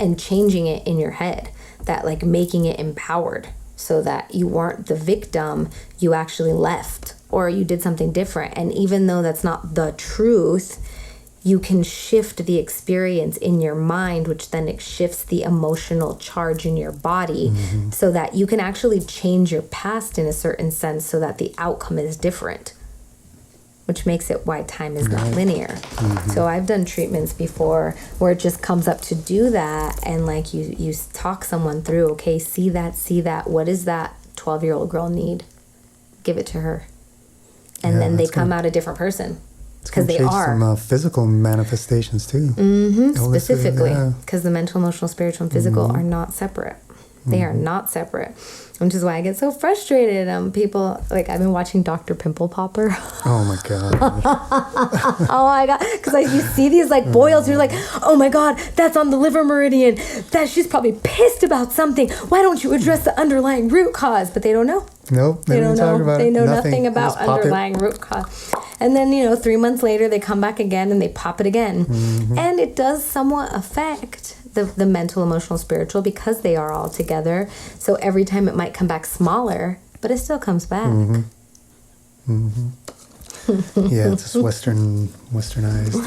and changing it in your head, that like making it empowered so that you weren't the victim, you actually left or you did something different. And even though that's not the truth, you can shift the experience in your mind, which then it shifts the emotional charge in your body, so that you can actually change your past in a certain sense so that the outcome is different, which makes it why time is not linear. So I've done treatments before where it just comes up to do that, and like you talk someone through, okay, see that, what does that 12-year-old girl need? Give it to her. And then they come out a different person. Because they are some physical manifestations too. Specifically, because the mental, emotional, spiritual, and physical are not separate. They are not separate, which is why I get so frustrated. People, like, I've been watching Dr. Pimple Popper. Oh my god! Oh my god! Because like you see these like boils, you're like, oh my god, that's on the liver meridian. That she's probably pissed about something. Why don't you address the underlying root cause? But they don't know. Nope, they don't know. They know nothing about Just pop underlying root cause. And then 3 months later, they come back again and they pop it again, and it does somewhat affect the mental, emotional, spiritual, because they are all together. So every time it might come back smaller, but it still comes back. Yeah, it's just westernized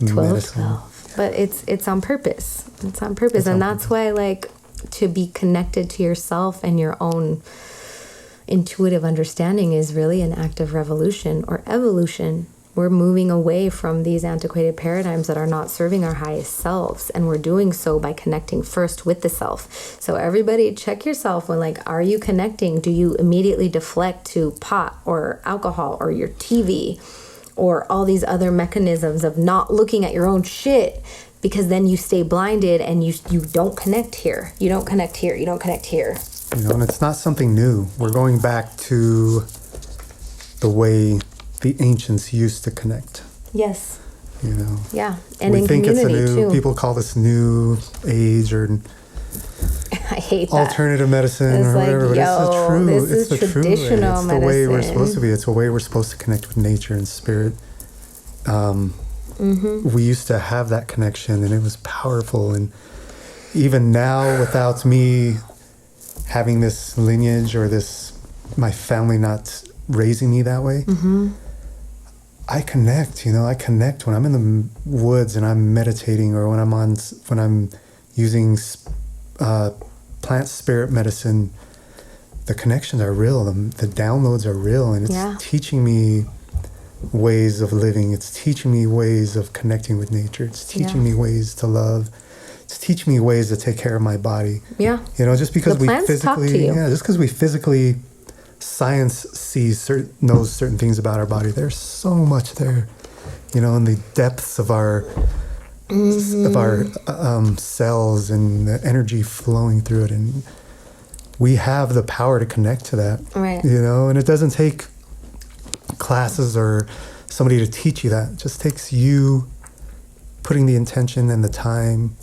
12. But it's on purpose. It's on purpose. And that's why, like, to be connected to yourself and your own intuitive understanding is really an act of revolution or evolution. We're moving away from these antiquated paradigms that are not serving our highest selves, and we're doing so by connecting first with the self. So everybody check yourself when, like, are you connecting? Do you immediately deflect to pot or alcohol or your TV or all these other mechanisms of not looking at your own shit? Because then you stay blinded and you don't connect here. You don't connect here. You don't connect here. And it's not something new. We're going back to the way the ancients used to connect. Yes. Yeah, and we in think community it's a new. too. People call this new age or I hate that. alternative medicine It's or like, whatever. But yo, it's this the is true way. traditional It's the way we're medicine. supposed to be. It's the way we're supposed to connect with nature and spirit. We used to have that connection, and it was powerful. And even now, without me having this lineage or my family not raising me that way, I connect. I connect when I'm in the woods and I'm meditating, or when I'm using plant spirit medicine. The connections are real. The downloads are real, and it's teaching me ways of living. It's teaching me ways of connecting with nature. It's teaching me ways to love. It's teaching me ways to take care of my body. Yeah. Just because The plants talk to you. just because we physically, science knows certain things about our body. There's so much there, in the depths of our cells and the energy flowing through it, and we have the power to connect to that. Right. And it doesn't take classes or somebody to teach you that. It just takes you putting the intention and the time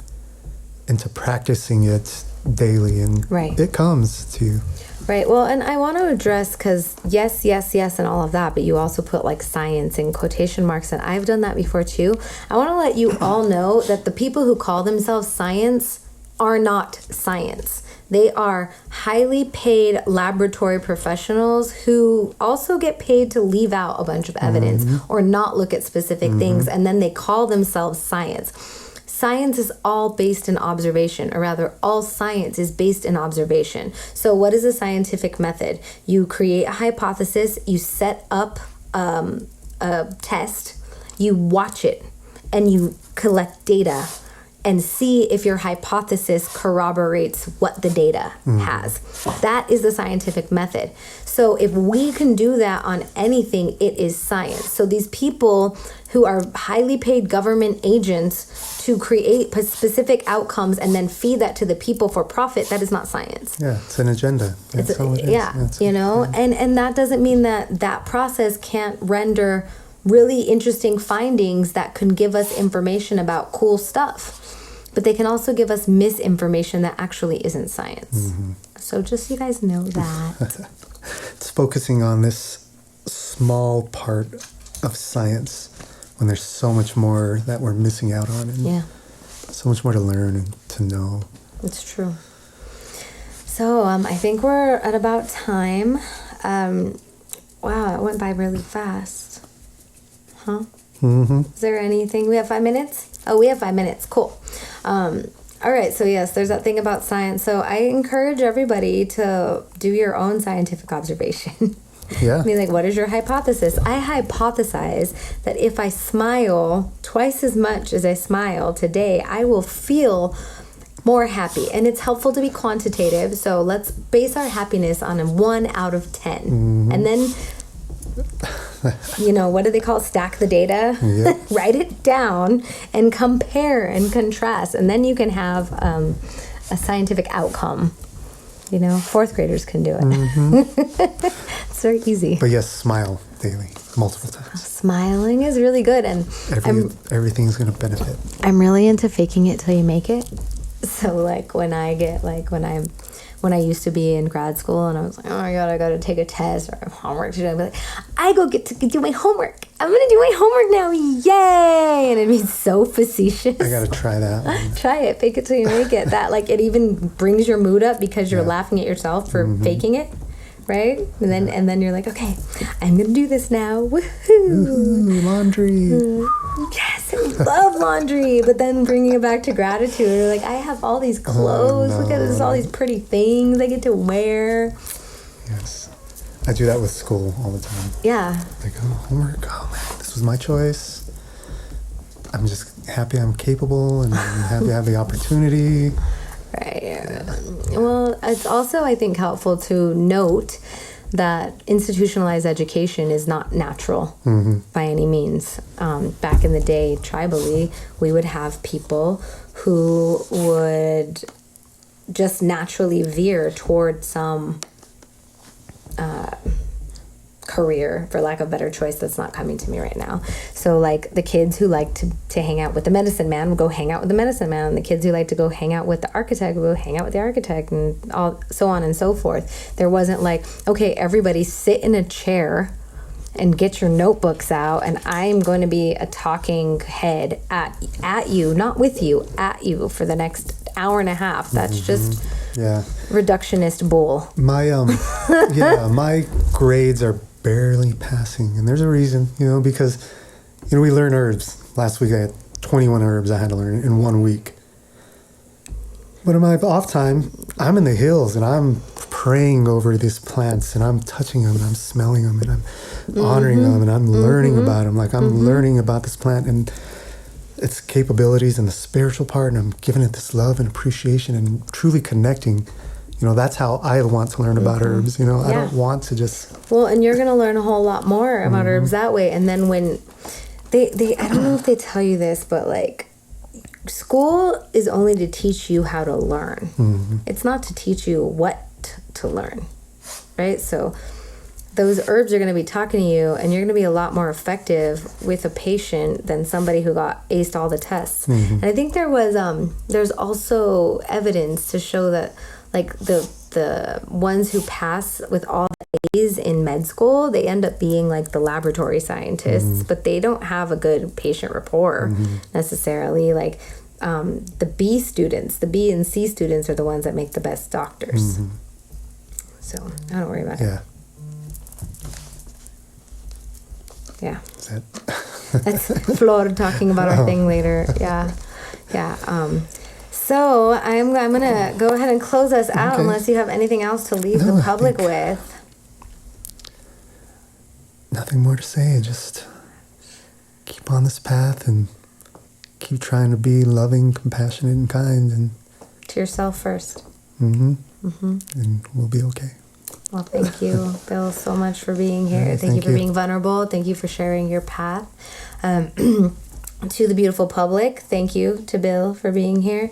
into practicing it daily, and it comes to you. Right. Well, and I want to address, because yes, and all of that, but you also put like science in quotation marks, and I've done that before too. I want to let you all know that the people who call themselves science are not science. They are highly paid laboratory professionals who also get paid to leave out a bunch of evidence or not look at specific things, and then they call themselves science. Science is all based in observation, or rather, all science is based in observation. So what is a scientific method? You create a hypothesis, you set up a test, you watch it, and you collect data and see if your hypothesis corroborates what the data has. That is the scientific method. So if we can do that on anything, it is science. So these people who are highly paid government agents to create specific outcomes and then feed that to the people for profit, that is not science. Yeah, it's an agenda. That's all it is. Yeah, and that doesn't mean that process can't render really interesting findings that can give us information about cool stuff. but they can also give us misinformation that actually isn't science. So just so you guys know that. It's focusing on this small part of science when there's so much more that we're missing out on, and Yeah, so much more to learn and to know. it's true. So I think we're at about time. Wow, it went by really fast. Huh? Is there anything? We have 5 minutes? Oh, we have 5 minutes. Cool. All right. So yes, there's that thing about science. So I encourage everybody to do your own scientific observation. Yeah. I mean, like, what is your hypothesis? I hypothesize that if I smile twice as much as I smile today, I will feel more happy. And it's helpful to be quantitative. So let's base our happiness on a 1 out of 10. And then, what do they call it? Stack the data? Yep. Write it down and compare and contrast. And then you can have a scientific outcome. Fourth graders can do it. It's very easy. But yes, smile daily, multiple times. Smiling is really good. And Everything's going to benefit. I'm really into faking it till you make it. So like when I used to be in grad school and I was like, oh my God, I got to take a test or I have homework to do. I'd be like, I go get to do my homework. I'm going to do my homework now. Yay. And it'd be so facetious. I got to try that one. Try it. Fake it till you make it. That it even brings your mood up because you're laughing at yourself for faking it. Right? And then you're like, okay, I'm going to do this now. Woohoo. Ooh, laundry. Yes, I love laundry. But then bringing it back to gratitude, you're like, I have all these clothes. Look at this, all these pretty things I get to wear. Yes. I do that with school all the time. Yeah. Like, homework. Oh, man, this was my choice. I'm just happy I'm capable and I'm happy I have the opportunity. Right. Well, it's also, I think, helpful to note that institutionalized education is not natural by any means. Back in the day, tribally, we would have people who would just naturally veer toward some career, for lack of a better choice, that's not coming to me right now. So like the kids who like to hang out with the medicine man would go hang out with the medicine man, and the kids who like to go hang out with the architect would go hang out with the architect, and all so on and so forth. There wasn't like, okay, everybody sit in a chair and get your notebooks out, and I'm going to be a talking head at you, not with you, at you for the next hour and a half. That's just reductionist bull. My my grades are barely passing, and there's a reason, because we learn herbs. Last week I had 21 herbs I had to learn in 1 week. But in my off time, I'm in the hills and I'm praying over these plants and I'm touching them and I'm smelling them and I'm honoring them and I'm learning about them. Like I'm learning about this plant and its capabilities and the spiritual part, and I'm giving it this love and appreciation and truly connecting. That's how I want to learn about herbs. I don't want to just... Well, and you're going to learn a whole lot more about herbs that way. And then when they I don't know if they tell you this, but like school is only to teach you how to learn. It's not to teach you what to learn, right? So those herbs are going to be talking to you, and you're going to be a lot more effective with a patient than somebody who got aced all the tests. And I think there's also evidence to show that like the ones who pass with all the A's in med school, they end up being like the laboratory scientists, but they don't have a good patient rapport necessarily. Like the B and C students are the ones that make the best doctors. So I don't worry about it. Yeah. That's Flor talking about our thing later. Yeah. So I'm gonna go ahead and close us out unless you have anything else to leave the public with. Nothing more to say. Just keep on this path and keep trying to be loving, compassionate, and kind, and to yourself first. And we'll be okay. Well, thank you, Bill, so much for being here. Thank you for being vulnerable. Thank you for sharing your path. To the beautiful public, thank you to Bill for being here.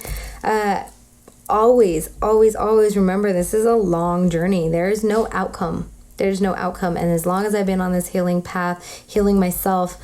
Always remember, this is a long journey. There is no outcome. And as long as I've been on this healing path, healing myself,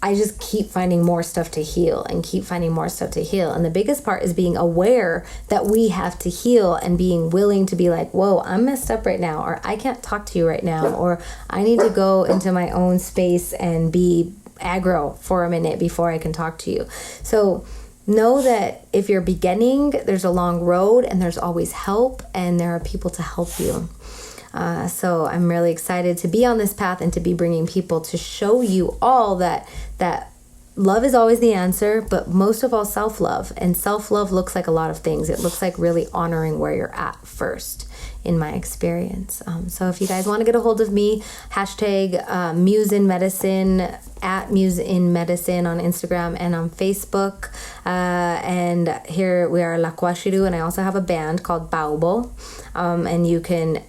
I just keep finding more stuff to heal and keep finding more stuff to heal. And the biggest part is being aware that we have to heal and being willing to be like, whoa, I'm messed up right now, or I can't talk to you right now, or I need to go into my own space and be aggro for a minute before I can talk to you. So know that if you're beginning, there's a long road and there's always help, and there are people to help you. So I'm really excited to be on this path and to be bringing people to show you all that love is always the answer, but most of all, self-love. And self-love looks like a lot of things. It looks like really honoring where you're at first, in my experience. So if you guys want to get a hold of me, hashtag Muse in Medicine, at Muse in Medicine on Instagram and on Facebook. And here we are La Kwaxiru, and I also have a band called Baubo. And you can